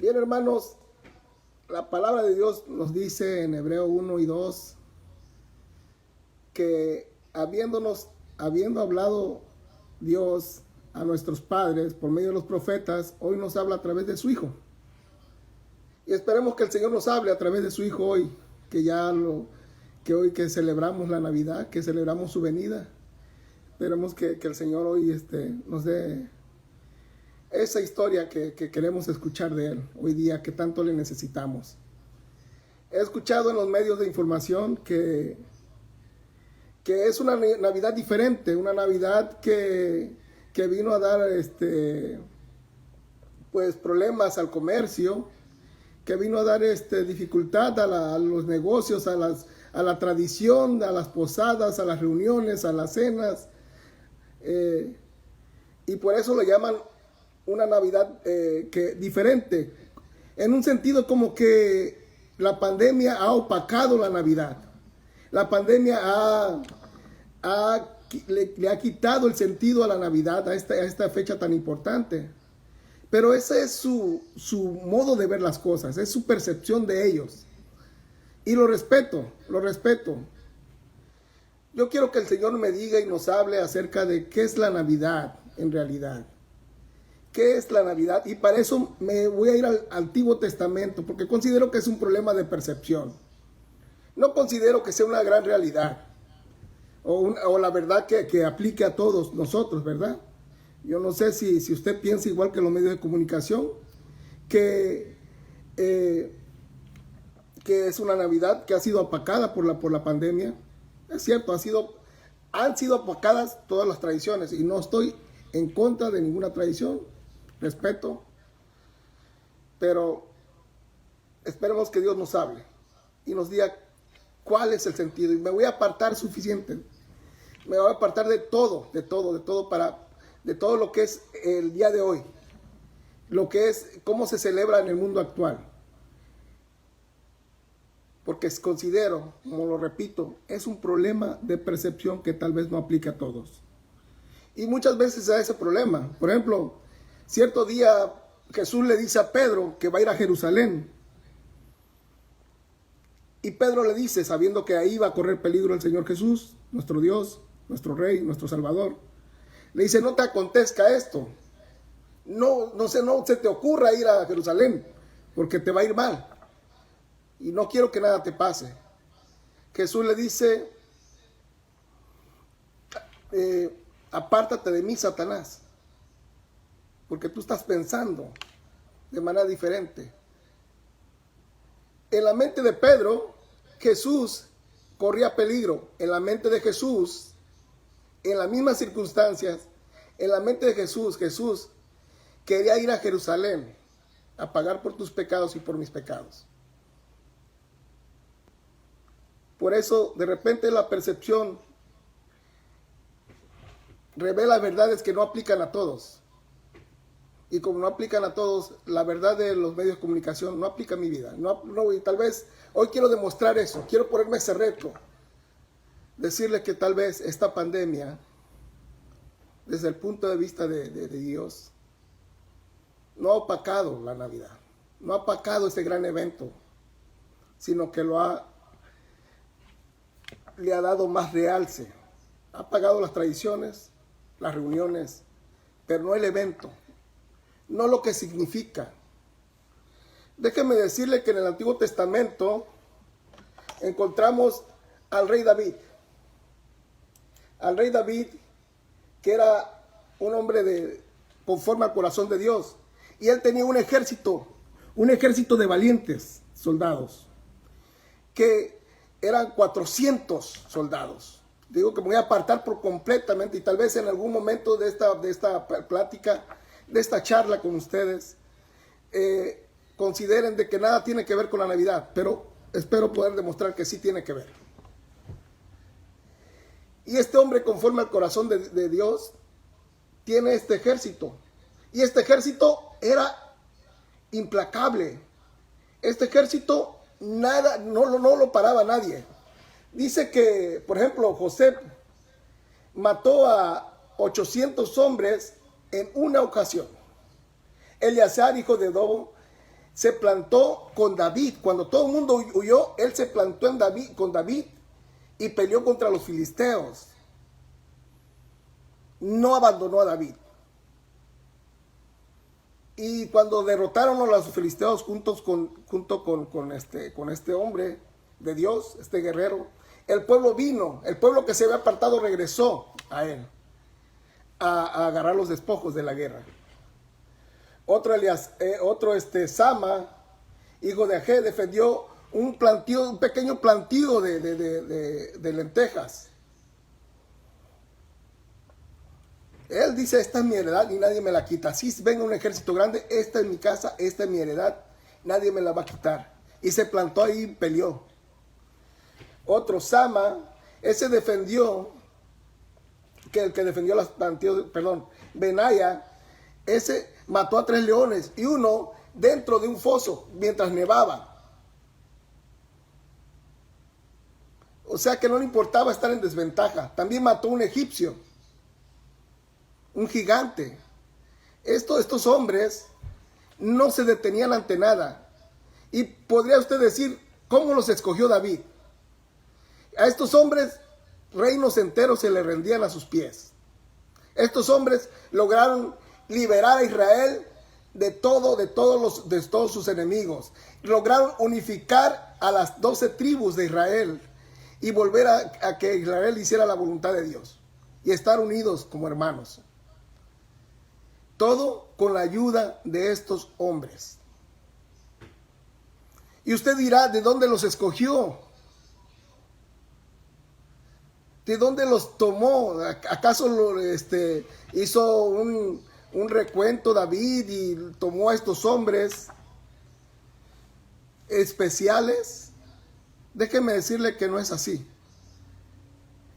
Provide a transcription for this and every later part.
Bien, hermanos, la palabra de Dios nos dice en Hebreo 1 y 2 que habiendo hablado Dios a nuestros padres por medio de los profetas, hoy nos habla a través de su Hijo. Y esperemos que el Señor nos hable a través de su Hijo hoy, que hoy que celebramos la Navidad, que celebramos su venida. Esperemos que el Señor hoy nos dé esa historia que queremos escuchar de Él hoy día, que tanto le necesitamos. He escuchado en los medios de información que es una Navidad diferente, una Navidad que vino a dar pues problemas al comercio, que vino a dar dificultad a los negocios, a la tradición, a las posadas, a las reuniones, a las cenas, y por eso lo llaman una Navidad diferente, en un sentido como que la pandemia ha opacado la Navidad. La pandemia le ha quitado el sentido a la Navidad, a esta fecha tan importante. Pero ese es su modo de ver las cosas, es su percepción de ellos. Y lo respeto. Yo quiero que el Señor me diga y nos hable acerca de qué es la Navidad en realidad. ¿Qué es la Navidad? Y para eso me voy a ir al Antiguo Testamento, porque considero que es un problema de percepción. No considero que sea una gran realidad, o la verdad que aplique a todos nosotros, ¿verdad? Yo no sé si usted piensa igual que los medios de comunicación, que es una Navidad que ha sido opacada por la pandemia. Es cierto, han sido opacadas todas las tradiciones, y no estoy en contra de ninguna tradición, respeto, pero esperemos que Dios nos hable y nos diga cuál es el sentido. Y me voy a apartar me voy a apartar de todo lo que es el día de hoy, lo que es cómo se celebra en el mundo actual, porque considero, como lo repito, es un problema de percepción que tal vez no aplique a todos. Y muchas veces a ese problema, por ejemplo, cierto día Jesús le dice a Pedro que va a ir a Jerusalén. Y Pedro le dice, sabiendo que ahí va a correr peligro el Señor Jesús, nuestro Dios, nuestro Rey, nuestro Salvador. Le dice, no te acontezca esto. No se te ocurra ir a Jerusalén, porque te va a ir mal. Y no quiero que nada te pase. Jesús le dice, apártate de mí, Satanás, porque tú estás pensando de manera diferente. En la mente de Pedro, Jesús corría peligro. En la mente de Jesús, en las mismas circunstancias, en la mente de Jesús quería ir a Jerusalén a pagar por tus pecados y por mis pecados. Por eso, de repente, la percepción revela verdades que no aplican a todos. Y como no aplican a todos, la verdad de los medios de comunicación no aplica a mi vida. Y tal vez hoy quiero demostrar eso. Quiero ponerme ese reto. Decirle que tal vez esta pandemia, desde el punto de vista de Dios, no ha opacado la Navidad. No ha opacado ese gran evento, sino que le ha dado más realce. Ha apagado las tradiciones, las reuniones, pero no el evento. No lo que significa. Déjeme decirle que en el Antiguo Testamento encontramos al rey David. Al rey David, que era un hombre conforme al corazón de Dios. Y él tenía un ejército de valientes soldados, que eran 400 soldados. Digo que me voy a apartar por completamente, y tal vez en algún momento de esta plática, de esta charla con ustedes, consideren de que nada tiene que ver con la Navidad, pero espero poder demostrar que sí tiene que ver. Y este hombre, conforme al corazón de Dios, tiene este ejército, y este ejército era implacable. Este ejército no lo paraba nadie. Dice que, por ejemplo, José mató a 800 hombres en una ocasión. Eleazar, hijo de Dodo, se plantó con David. Cuando todo el mundo huyó, él se plantó con David y peleó contra los filisteos. No abandonó a David. Y cuando derrotaron a los filisteos junto con este hombre de Dios, este guerrero, el pueblo vino, el pueblo que se había apartado regresó a él a agarrar los despojos de la guerra. Otro Sama, hijo de Agé, defendió un pequeño plantío de lentejas. Él dice, esta es mi heredad y nadie me la quita. Si venga un ejército grande, esta es mi casa, esta es mi heredad, nadie me la va a quitar. Y se plantó ahí y peleó. Otro Sama, ese defendió, el que defendió las plantíos, Benaya, ese mató a 3 leones y uno dentro de un foso mientras nevaba. O sea que no le importaba estar en desventaja. También mató a un egipcio, un gigante. Estos hombres no se detenían ante nada. Y podría usted decir, ¿cómo los escogió David? A estos hombres, reinos enteros se le rendían a sus pies. Estos hombres lograron liberar a Israel de todos sus enemigos. Lograron unificar a las 12 tribus de Israel y volver a que Israel hiciera la voluntad de Dios y estar unidos como hermanos. Todo con la ayuda de estos hombres. Y usted dirá, ¿de dónde los escogió? ¿De dónde los tomó? ¿Acaso hizo un recuento David y tomó a estos hombres especiales? Déjeme decirle que no es así.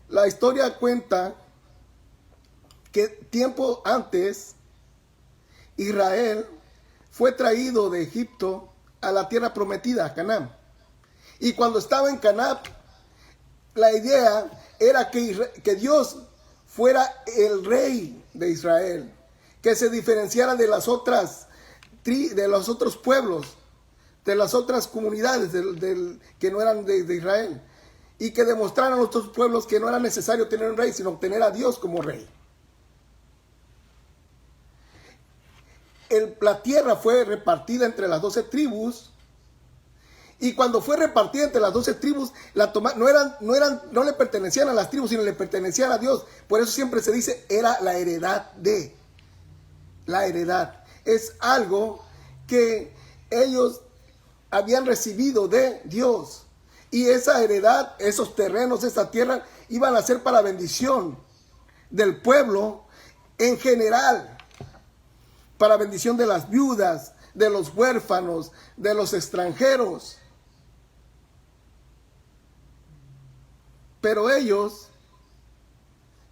La historia cuenta que tiempo antes Israel fue traído de Egipto a la tierra prometida, a Canaán. Y cuando estaba en Canaán, la idea era que Dios fuera el rey de Israel, que se diferenciara de los otros pueblos, de las otras comunidades que no eran de Israel, y que demostraran a los otros pueblos que no era necesario tener un rey, sino tener a Dios como rey. La tierra fue repartida entre las 12 tribus, y cuando fue repartida entre las 12 tribus, no le pertenecían a las tribus, sino le pertenecían a Dios. Por eso siempre se dice, era la heredad de. La heredad es algo que ellos habían recibido de Dios. Y esa heredad, esos terrenos, esa tierra, iban a ser para bendición del pueblo en general. Para bendición de las viudas, de los huérfanos, de los extranjeros. Pero ellos,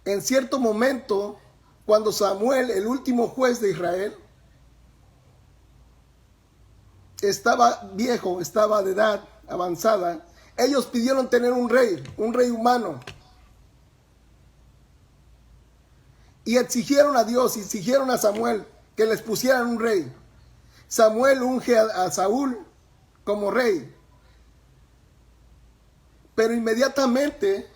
en cierto momento, cuando Samuel, el último juez de Israel, estaba viejo, estaba de edad avanzada, ellos pidieron tener un rey humano. Y exigieron a Dios, exigieron a Samuel que les pusieran un rey. Samuel unge a Saúl como rey. Pero inmediatamente,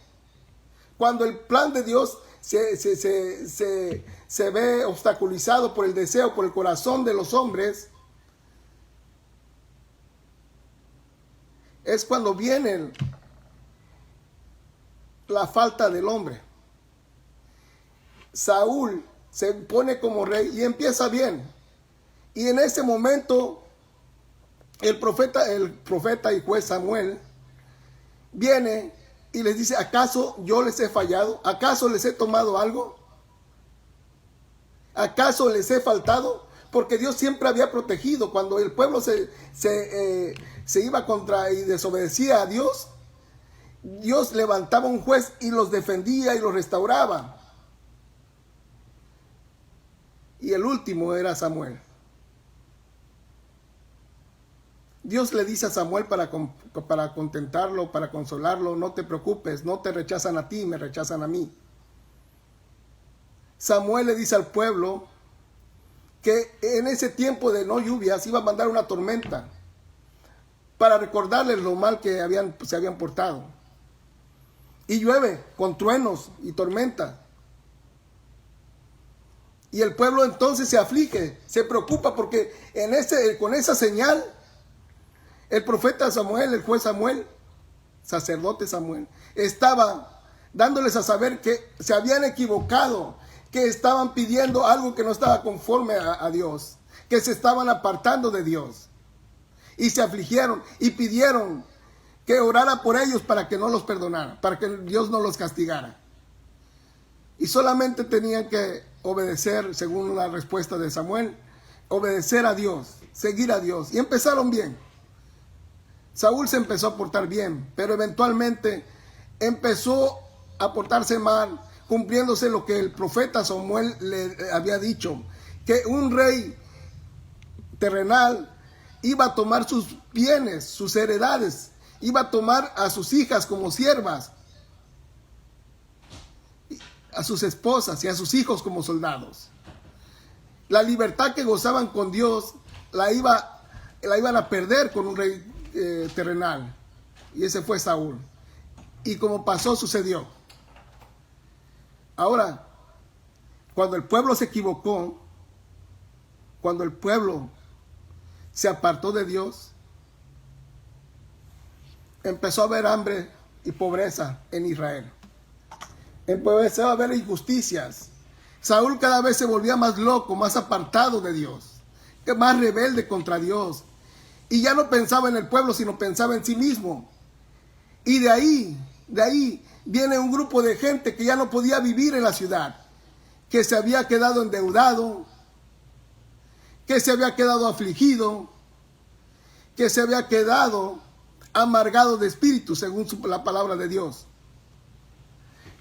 cuando el plan de Dios se ve obstaculizado por el deseo, por el corazón de los hombres, es cuando viene la falta del hombre. Saúl se pone como rey y empieza bien. Y en ese momento, el profeta y juez Samuel viene y les dice, ¿acaso yo les he fallado? ¿Acaso les he tomado algo? ¿Acaso les he faltado? Porque Dios siempre había protegido. Cuando el pueblo se iba contra y desobedecía a Dios, Dios levantaba un juez y los defendía y los restauraba. Y el último era Samuel. Dios le dice a Samuel para contentarlo, para consolarlo, no te preocupes, no te rechazan a ti, me rechazan a mí. Samuel le dice al pueblo que en ese tiempo de no lluvias iba a mandar una tormenta para recordarles lo mal que se habían portado. Y llueve con truenos y tormenta. Y el pueblo entonces se aflige, se preocupa porque con esa señal, el profeta Samuel, el juez Samuel, sacerdote Samuel, estaba dándoles a saber que se habían equivocado, que estaban pidiendo algo que no estaba conforme a Dios, que se estaban apartando de Dios. Y se afligieron y pidieron que orara por ellos para que no los perdonara, para que Dios no los castigara. Y solamente tenían que obedecer, según la respuesta de Samuel, obedecer a Dios, seguir a Dios. Y empezaron bien. Saúl se empezó a portar bien, pero eventualmente empezó a portarse mal, cumpliéndose lo que el profeta Samuel le había dicho, que un rey terrenal iba a tomar sus bienes, sus heredades, iba a tomar a sus hijas como siervas, a sus esposas y a sus hijos como soldados. La libertad que gozaban con Dios la iban a perder con un rey terrenal. Y ese fue Saúl. Y como pasó, sucedió. Ahora, cuando el pueblo se equivocó, cuando el pueblo se apartó de Dios, empezó a haber hambre y pobreza en Israel. Empezó a haber injusticias. Saúl cada vez se volvía más loco, más apartado de Dios, más rebelde contra Dios. Y ya no pensaba en el pueblo, sino pensaba en sí mismo. Y de ahí viene un grupo de gente que ya no podía vivir en la ciudad, que se había quedado endeudado, que se había quedado afligido, que se había quedado amargado de espíritu, según la palabra de Dios.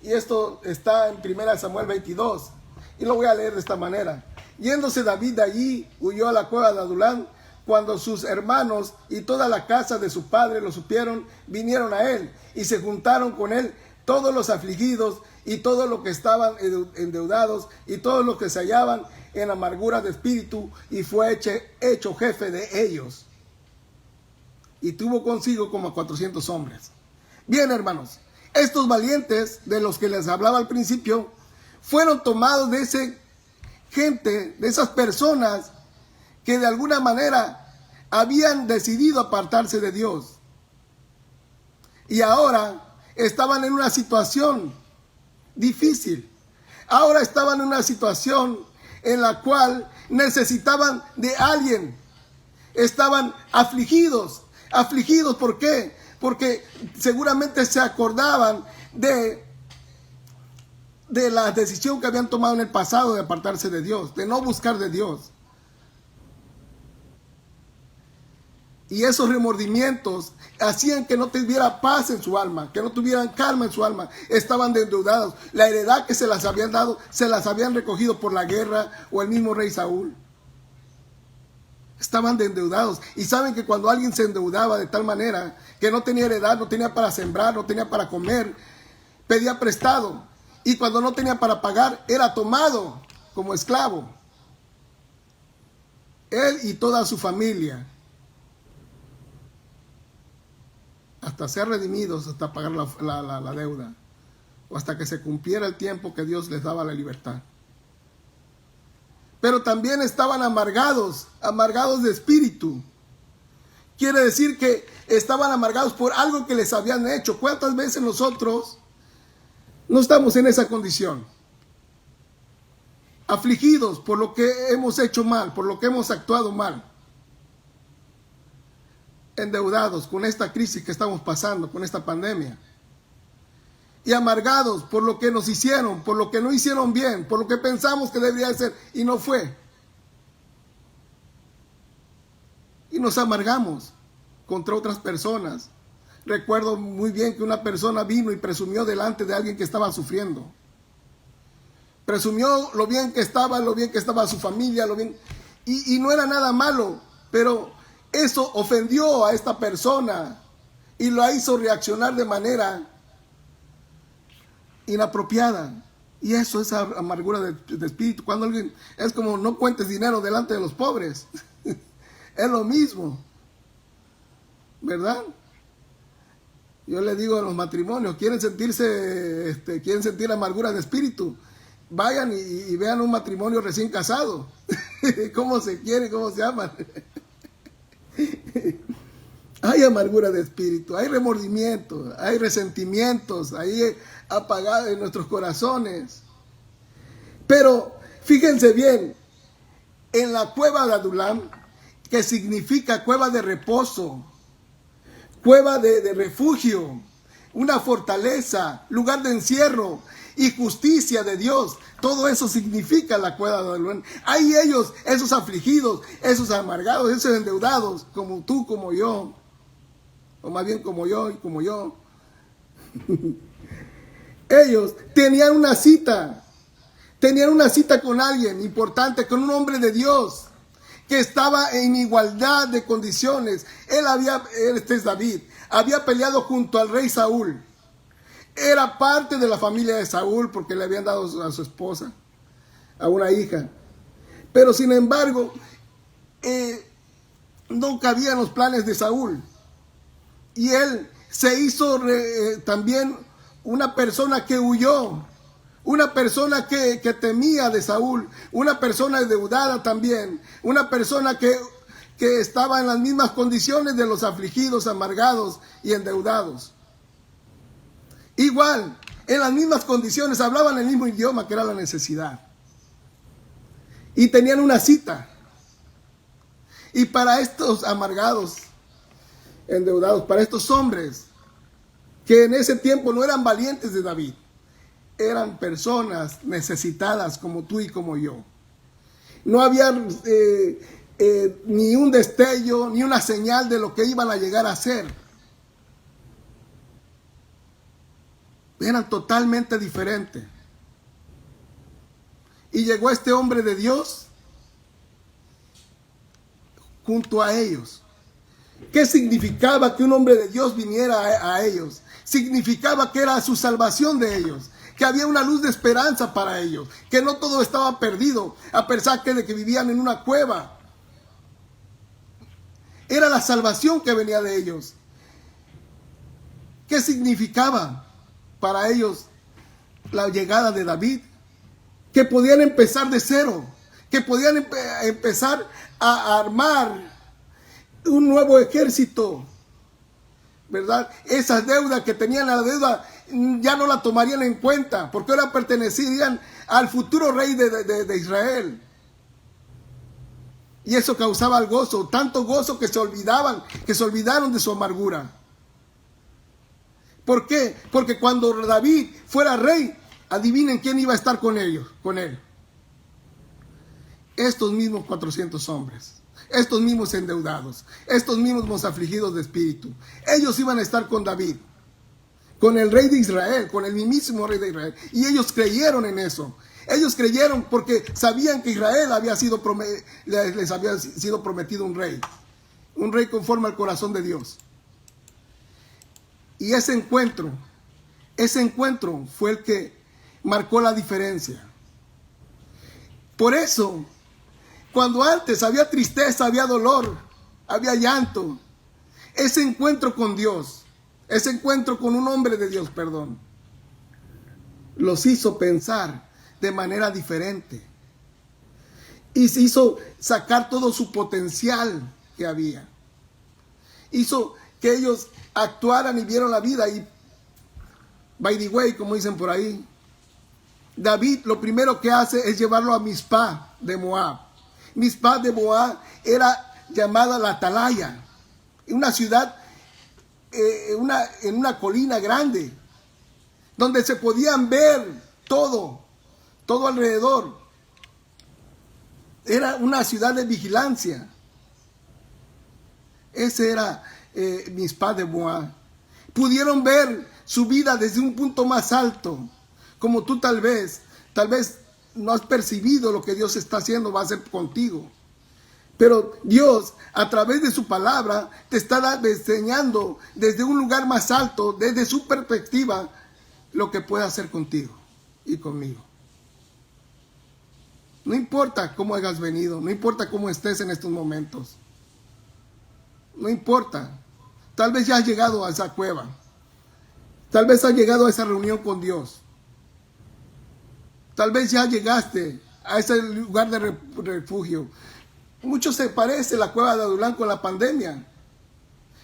Y esto está en 1 Samuel 22, y lo voy a leer de esta manera. Yéndose David de allí, huyó a la cueva de Adulán. Cuando sus hermanos y toda la casa de su padre lo supieron, vinieron a él y se juntaron con él todos los afligidos y todos los que estaban endeudados y todos los que se hallaban en amargura de espíritu, y fue hecho jefe de ellos. Y tuvo consigo como 400 hombres. Bien, hermanos, estos valientes de los que les hablaba al principio fueron tomados de esa gente, de esas personas que de alguna manera habían decidido apartarse de Dios. Y ahora estaban en una situación difícil. Ahora estaban en una situación en la cual necesitaban de alguien. Estaban afligidos. ¿Afligidos por qué? Porque seguramente se acordaban de la decisión que habían tomado en el pasado de apartarse de Dios, de no buscar de Dios. Y esos remordimientos hacían que no tuviera paz en su alma, que no tuvieran calma en su alma. Estaban endeudados. La heredad que se las habían dado, se las habían recogido por la guerra o el mismo rey Saúl. Estaban endeudados. Y saben que cuando alguien se endeudaba de tal manera que no tenía heredad, no tenía para sembrar, no tenía para comer, pedía prestado. Y cuando no tenía para pagar, era tomado como esclavo. Él y toda su familia. Hasta ser redimidos, hasta pagar la deuda, o hasta que se cumpliera el tiempo que Dios les daba la libertad. Pero también estaban amargados de espíritu. Quiere decir que estaban amargados por algo que les habían hecho. ¿Cuántas veces nosotros no estamos en esa condición? Afligidos por lo que hemos hecho mal, por lo que hemos actuado mal. Endeudados con esta crisis que estamos pasando, con esta pandemia, y amargados por lo que nos hicieron, por lo que no hicieron bien, por lo que pensamos que debería ser y no fue, y nos amargamos contra otras personas. Recuerdo muy bien que una persona vino y presumió delante de alguien que estaba sufriendo, presumió lo bien que estaba su familia, y no era nada malo, pero eso ofendió a esta persona y lo hizo reaccionar de manera inapropiada. Y eso es amargura de espíritu. Cuando alguien, es como no cuentes dinero delante de los pobres. Es lo mismo, ¿verdad? Yo le digo a los matrimonios, quieren sentir amargura de espíritu, vayan y vean un matrimonio recién casado. Cómo se quieren, cómo se aman. Hay amargura de espíritu, hay remordimiento, hay resentimientos, hay apagado en nuestros corazones. Pero fíjense bien, en la cueva de Adulam, que significa cueva de reposo, cueva de refugio, una fortaleza, lugar de encierro y justicia de Dios. Todo eso significa la cueva de Adulam. Hay ellos, esos afligidos, esos amargados, esos endeudados, como tú, como yo, o más bien como yo y como yo. Ellos tenían una cita con alguien importante, con un hombre de Dios, que estaba en igualdad de condiciones. Este es David, había peleado junto al rey Saúl. Era parte de la familia de Saúl porque le habían dado a su esposa, a una hija. Pero sin embargo, no cabían los planes de Saúl. Y él se hizo también una persona que huyó, una persona que temía de Saúl, una persona endeudada también, una persona que estaba en las mismas condiciones de los afligidos, amargados y endeudados. Igual, en las mismas condiciones, hablaban el mismo idioma que era la necesidad. Y tenían una cita. Y para estos amargados, endeudados, para estos hombres que en ese tiempo no eran valientes de David, eran personas necesitadas como tú y como yo. No había ni un destello, ni una señal de lo que iban a llegar a ser. Eran totalmente diferentes. Y llegó este hombre de Dios junto a ellos. ¿Qué significaba que un hombre de Dios viniera a ellos? Significaba que era su salvación de ellos, que había una luz de esperanza para ellos, que no todo estaba perdido, a pesar de que vivían en una cueva. Era la salvación que venía de ellos. ¿Qué significaba para ellos la llegada de David? Que podían empezar de cero, que podían empezar a armar un nuevo ejército, ¿verdad? Esas deudas que tenían, la deuda ya no la tomarían en cuenta, porque ahora pertenecerían al futuro rey de Israel. Y eso causaba el gozo, tanto gozo que se olvidaron de su amargura. ¿Por qué? Porque cuando David fuera rey, adivinen quién iba a estar con él. Estos mismos 400 hombres. Estos mismos endeudados, estos mismos afligidos de espíritu. Ellos iban a estar con David, con el rey de Israel, con el mismísimo rey de Israel. Y ellos creyeron en eso. Ellos creyeron porque sabían que Israel les había sido prometido un rey conforme al corazón de Dios. Y ese encuentro fue el que marcó la diferencia. Por eso, cuando antes había tristeza, había dolor, había llanto, ese encuentro con Dios, ese encuentro con un hombre de Dios, los hizo pensar de manera diferente. Y se hizo sacar todo su potencial que había. Hizo que ellos actuaran y vieron la vida. Y, by the way, como dicen por ahí, David lo primero que hace es llevarlo a Mizpah de Moab. Mizpah de Moab era llamada la Atalaya, una ciudad en una colina grande, donde se podían ver todo alrededor. Era una ciudad de vigilancia. Ese era Mizpah de Moab. Pudieron ver su vida desde un punto más alto, como tú tal vez no has percibido lo que Dios está haciendo, va a hacer contigo. Pero Dios, a través de su palabra, te está enseñando desde un lugar más alto, desde su perspectiva, lo que puede hacer contigo y conmigo. No importa cómo hayas venido, no importa cómo estés en estos momentos. No importa. Tal vez ya has llegado a esa cueva. Tal vez has llegado a esa reunión con Dios. Tal vez ya llegaste a ese lugar de refugio. Mucho se parece la cueva de Adulán con la pandemia.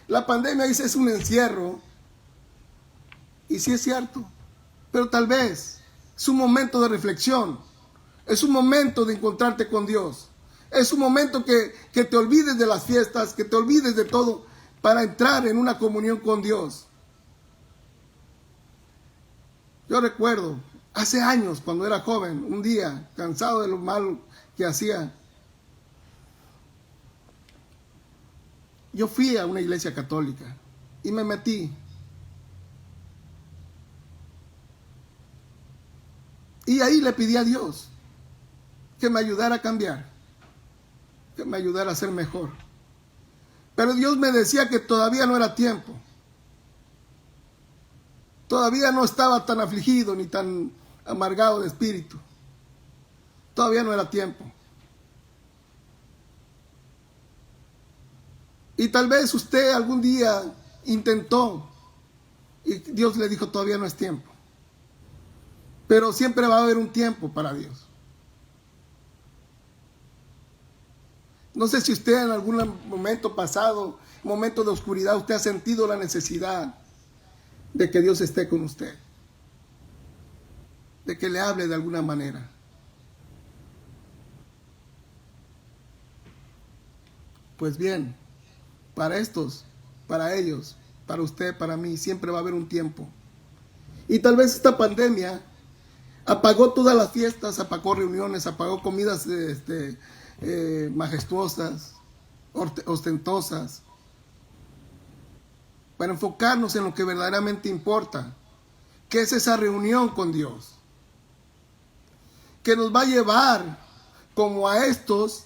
La pandemia dice es un encierro. Y sí es cierto. Pero tal vez es un momento de reflexión. Es un momento de encontrarte con Dios. Es un momento que te olvides de las fiestas, que te olvides de todo para entrar en una comunión con Dios. Yo recuerdo, hace años, cuando era joven, un día, cansado de lo malo que hacía, yo fui a una iglesia católica y me metí. Y ahí le pedí a Dios que me ayudara a cambiar, que me ayudara a ser mejor. Pero Dios me decía que todavía no era tiempo. Todavía no estaba tan afligido ni tan amargado de espíritu. Todavía no era tiempo. Y tal vez usted algún día intentó y Dios le dijo todavía no es tiempo. Pero siempre va a haber un tiempo para Dios. No sé si usted en algún momento pasado, momento de oscuridad, usted ha sentido la necesidad de que Dios esté con usted, de que le hable de alguna manera. Pues bien, para estos, para ellos, para usted, para mí, siempre va a haber un tiempo. Y tal vez esta pandemia apagó todas las fiestas, apagó reuniones, apagó comidas majestuosas, ostentosas, para enfocarnos en lo que verdaderamente importa, que es esa reunión con Dios, que nos va a llevar como a estos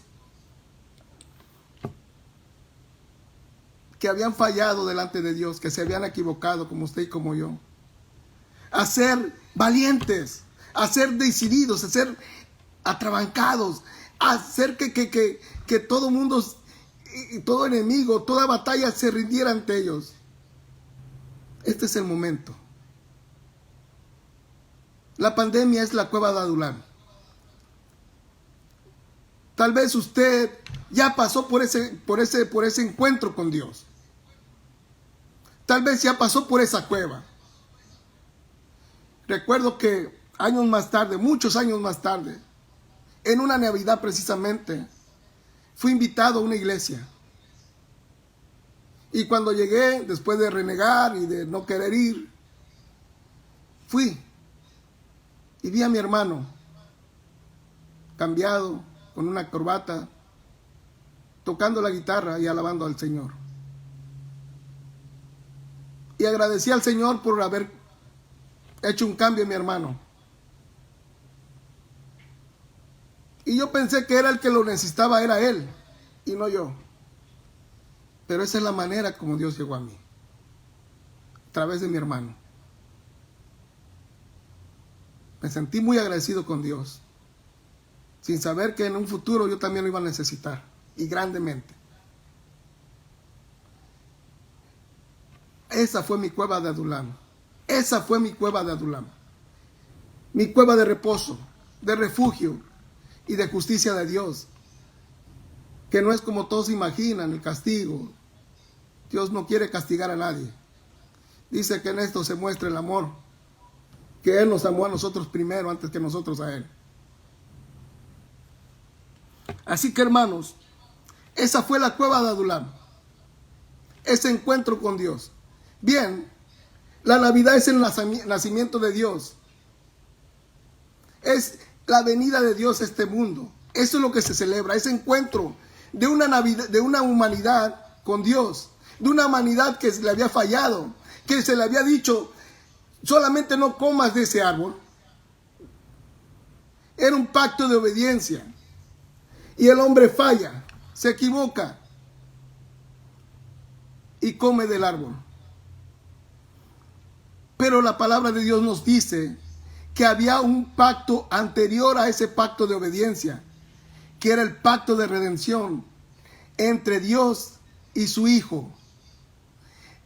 que habían fallado delante de Dios, que se habían equivocado como usted y como yo, a ser valientes, a ser decididos, a ser atrabancados, a hacer que todo mundo, todo enemigo, toda batalla se rindiera ante ellos. Este es el momento. La pandemia es la cueva de Adulán. Tal vez usted ya pasó por ese encuentro con Dios. Tal vez ya pasó por esa cueva. Recuerdo que años más tarde, muchos años más tarde, en una Navidad precisamente, fui invitado a una iglesia. Y cuando llegué, después de renegar y de no querer ir, fui y vi a mi hermano cambiado, con una corbata, tocando la guitarra y alabando al Señor. Y agradecí al Señor por haber hecho un cambio en mi hermano. Y yo pensé que era el que lo necesitaba, era él, y no yo. Pero esa es la manera como Dios llegó a mí, a través de mi hermano. Me sentí muy agradecido con Dios, sin saber que en un futuro yo también lo iba a necesitar, y grandemente. Esa fue mi cueva de Adulán. Esa fue mi cueva de Adulán. Mi cueva de reposo, de refugio y de justicia de Dios. Que no es como todos imaginan, el castigo. Dios no quiere castigar a nadie. Dice que en esto se muestra el amor, que Él nos amó a nosotros primero antes que nosotros a Él. Así que hermanos, esa fue la cueva de Adulán, ese encuentro con Dios. Bien, la Navidad es el nacimiento de Dios, es la venida de Dios a este mundo. Eso es lo que se celebra, ese encuentro de una Navidad, de una humanidad con Dios, de una humanidad que se le había fallado, que se le había dicho, solamente no comas de ese árbol. Era un pacto de obediencia. Y el hombre falla, se equivoca y come del árbol. Pero la palabra de Dios nos dice que había un pacto anterior a ese pacto de obediencia, que era el pacto de redención entre Dios y su Hijo.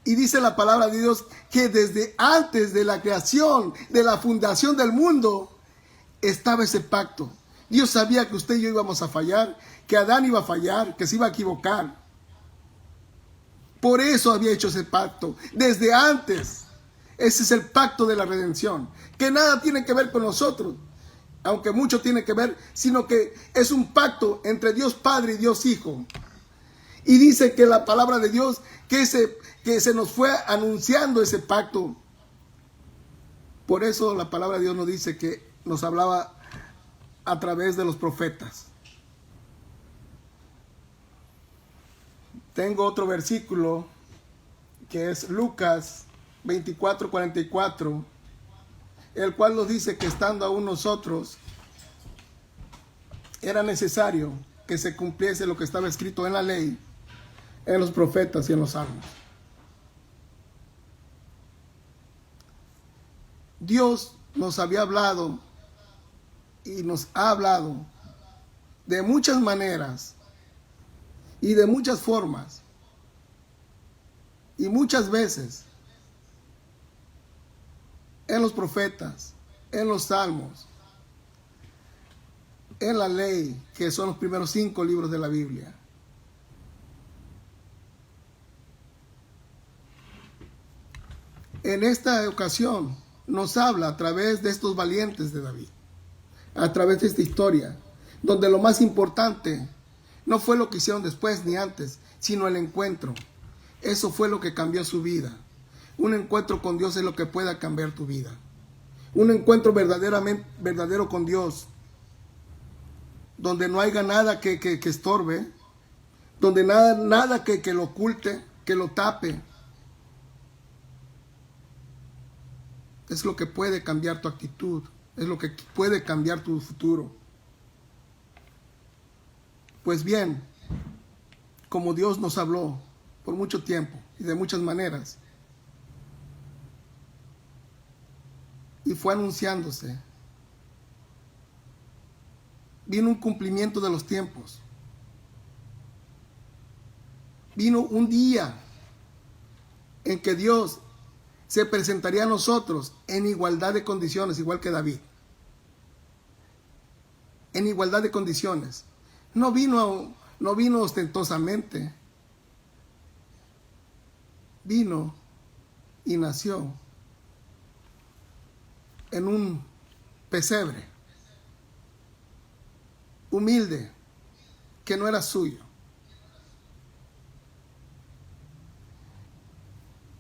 Y dice la palabra de Dios que desde antes de la creación, de la fundación del mundo, estaba ese pacto. Dios sabía que usted y yo íbamos a fallar, que Adán iba a fallar, que se iba a equivocar. Por eso había hecho ese pacto, desde antes. Ese es el pacto de la redención, que nada tiene que ver con nosotros, aunque mucho tiene que ver, sino que es un pacto entre Dios Padre y Dios Hijo. Y dice que la palabra de Dios, que se nos fue anunciando ese pacto. Por eso la palabra de Dios nos dice que nos hablaba a través de los profetas. Tengo otro versículo que es Lucas 24:44, el cual nos dice que estando aún nosotros, era necesario que se cumpliese lo que estaba escrito en la ley, en los profetas y en los salmos. Dios nos había hablado y nos ha hablado de muchas maneras y de muchas formas y muchas veces en los profetas, en los salmos, en la ley, que son los primeros 5 libros de la Biblia. En esta ocasión nos habla a través de estos valientes de David, a través de esta historia, donde lo más importante no fue lo que hicieron después ni antes, sino el encuentro. Eso fue lo que cambió su vida. Un encuentro con Dios es lo que pueda cambiar tu vida. Un encuentro verdadero con Dios, donde no haya nada que estorbe, donde nada que lo oculte, que lo tape. Es lo que puede cambiar tu actitud, es lo que puede cambiar tu futuro. Pues bien, como Dios nos habló por mucho tiempo y de muchas maneras, y fue anunciándose, vino un cumplimiento de los tiempos. Vino un día en que Dios se presentaría a nosotros en igualdad de condiciones, igual que David. En igualdad de condiciones. No vino ostentosamente. Vino y nació en un pesebre humilde, que no era suyo.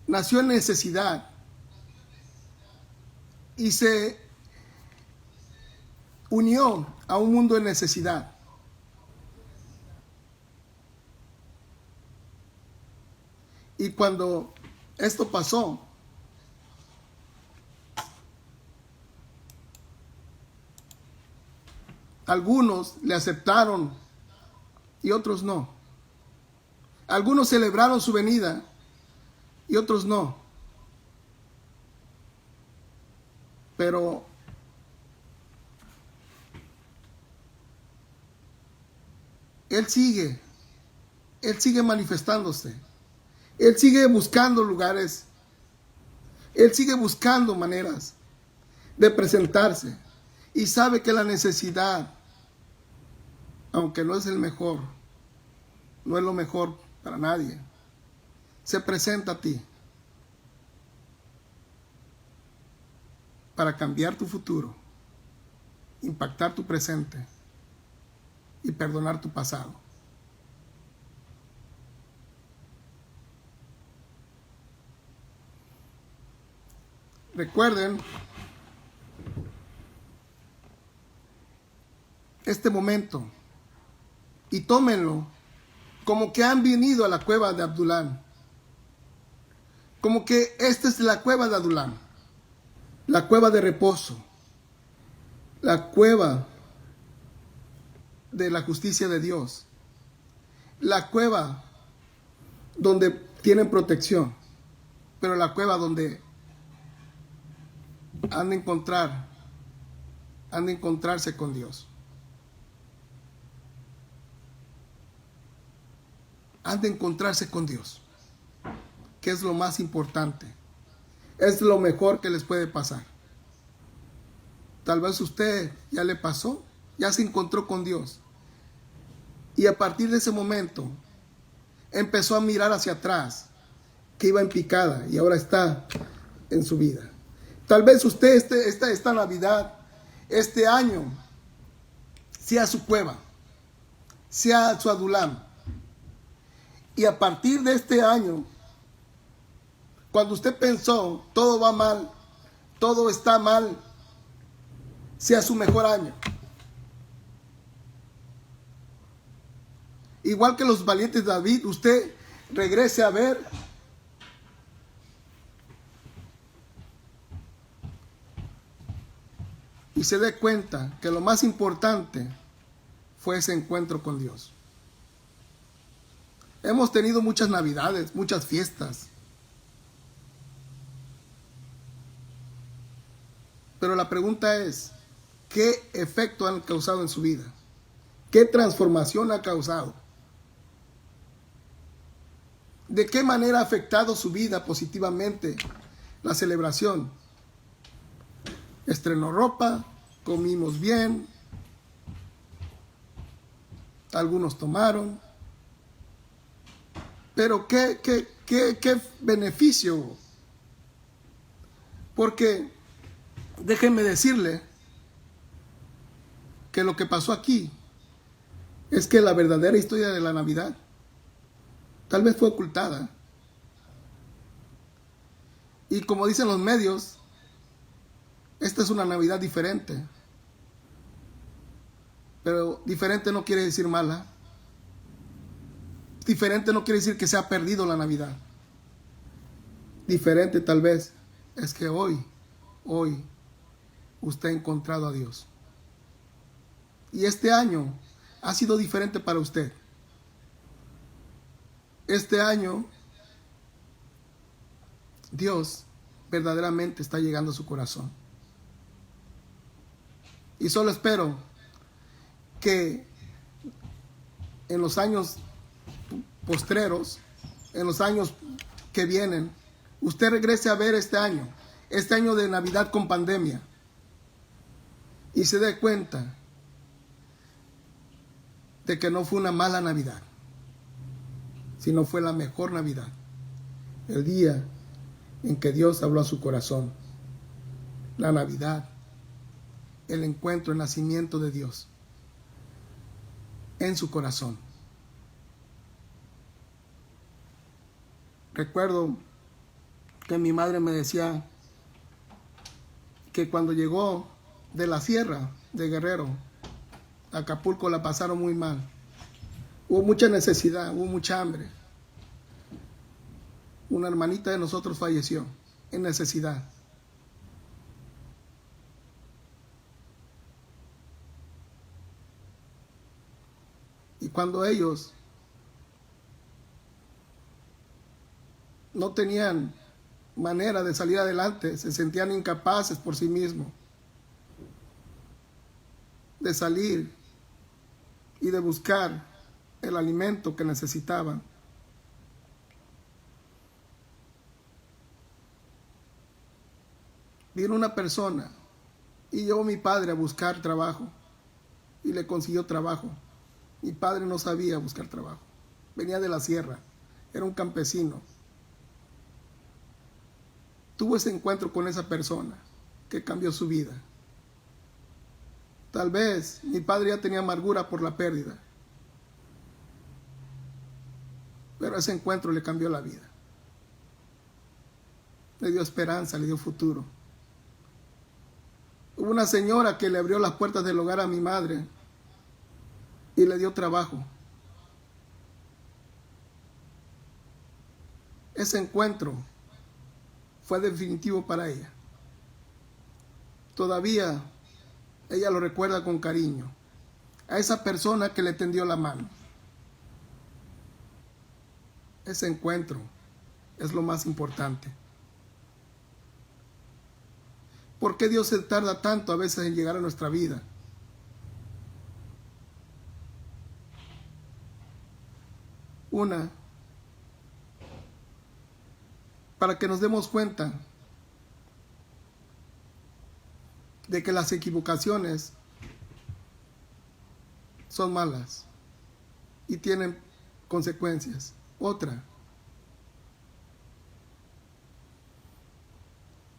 Nació en necesidad y se unió a un mundo en necesidad. Y cuando esto pasó, algunos le aceptaron y otros no. Algunos celebraron su venida y otros no. Pero Él sigue manifestándose. Él sigue buscando lugares. Él sigue buscando maneras de presentarse. Y sabe que la necesidad, aunque no es el mejor, no es lo mejor para nadie, se presenta a ti para cambiar tu futuro, impactar tu presente y perdonar tu pasado. Recuerden este momento y tómenlo como que han venido a la cueva de Adulán. Como que esta es la cueva de Adulán, la cueva de reposo, la cueva de la justicia de Dios, la cueva donde tienen protección, pero la cueva donde han de encontrar han de encontrarse con Dios. Han de encontrarse con Dios, que es lo más importante. Es lo mejor que les puede pasar. Tal vez usted ya le pasó, ya se encontró con Dios. Y a partir de ese momento empezó a mirar hacia atrás, que iba en picada y ahora está en su vida. Tal vez usted esta Navidad, este año, sea su cueva, sea su adulam. Y a partir de este año, cuando usted pensó, todo va mal, todo está mal, sea su mejor año. Igual que los valientes de David, usted regrese a ver y se dé cuenta que lo más importante fue ese encuentro con Dios. Hemos tenido muchas navidades, muchas fiestas, pero la pregunta es, ¿qué efecto han causado en su vida? ¿Qué transformación ha causado? ¿De qué manera ha afectado su vida positivamente la celebración? Estrenó ropa, comimos bien, algunos tomaron, pero ¿qué beneficio? Porque déjenme decirle que lo que pasó aquí es que la verdadera historia de la Navidad tal vez fue ocultada. Y como dicen los medios, esta es una Navidad diferente. Pero diferente no quiere decir mala. Diferente no quiere decir que se ha perdido la Navidad. Diferente tal vez es que hoy usted ha encontrado a Dios. Y este año ha sido diferente para usted. Este año Dios verdaderamente está llegando a su corazón. Y solo espero que en los años postreros, en los años que vienen, usted regrese a ver este año de Navidad con pandemia, y se dé cuenta de que no fue una mala Navidad, sino fue la mejor Navidad, el día en que Dios habló a su corazón. La Navidad, el encuentro, el nacimiento de Dios en su corazón. Recuerdo que mi madre me decía que cuando llegó de la sierra de Guerrero a Acapulco la pasaron muy mal. Hubo mucha necesidad, hubo mucha hambre. Una hermanita de nosotros falleció en necesidad. Y cuando ellos no tenían manera de salir adelante, se sentían incapaces por sí mismos de salir y de buscar el alimento que necesitaban. Vino una persona y llevó a mi padre a buscar trabajo y le consiguió trabajo. Mi padre no sabía buscar trabajo, venía de la sierra, era un campesino. Tuvo ese encuentro con esa persona que cambió su vida. Tal vez mi padre ya tenía amargura por la pérdida, pero ese encuentro le cambió la vida. Le dio esperanza, le dio futuro. Hubo una señora que le abrió las puertas del hogar a mi madre y le dio trabajo. Ese encuentro fue definitivo para ella. Todavía ella lo recuerda con cariño. A esa persona que le tendió la mano. Ese encuentro es lo más importante. ¿Por qué Dios se tarda tanto a veces en llegar a nuestra vida? Una, para que nos demos cuenta de que las equivocaciones son malas y tienen consecuencias. Otra,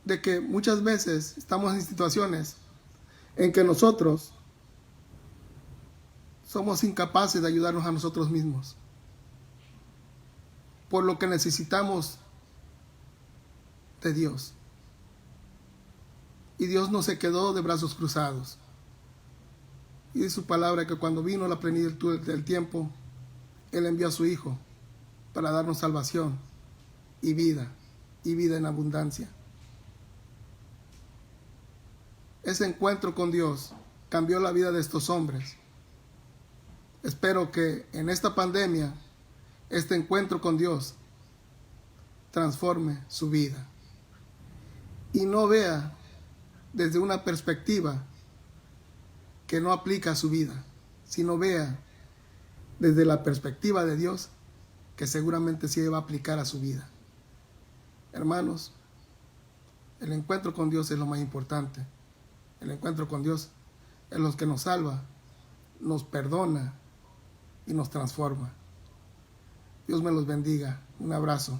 de que muchas veces estamos en situaciones en que nosotros somos incapaces de ayudarnos a nosotros mismos, por lo que necesitamos de Dios. Y Dios no se quedó de brazos cruzados. Y dice su palabra que cuando vino la plenitud del tiempo, Él envió a su Hijo para darnos salvación y vida en abundancia. Ese encuentro con Dios cambió la vida de estos hombres. Espero que en esta pandemia, este encuentro con Dios transforme su vida y no vea desde una perspectiva que no aplica a su vida, sino vea desde la perspectiva de Dios que seguramente sí va a aplicar a su vida. Hermanos, el encuentro con Dios es lo más importante. El encuentro con Dios es lo que nos salva, nos perdona y nos transforma. Dios me los bendiga. Un abrazo.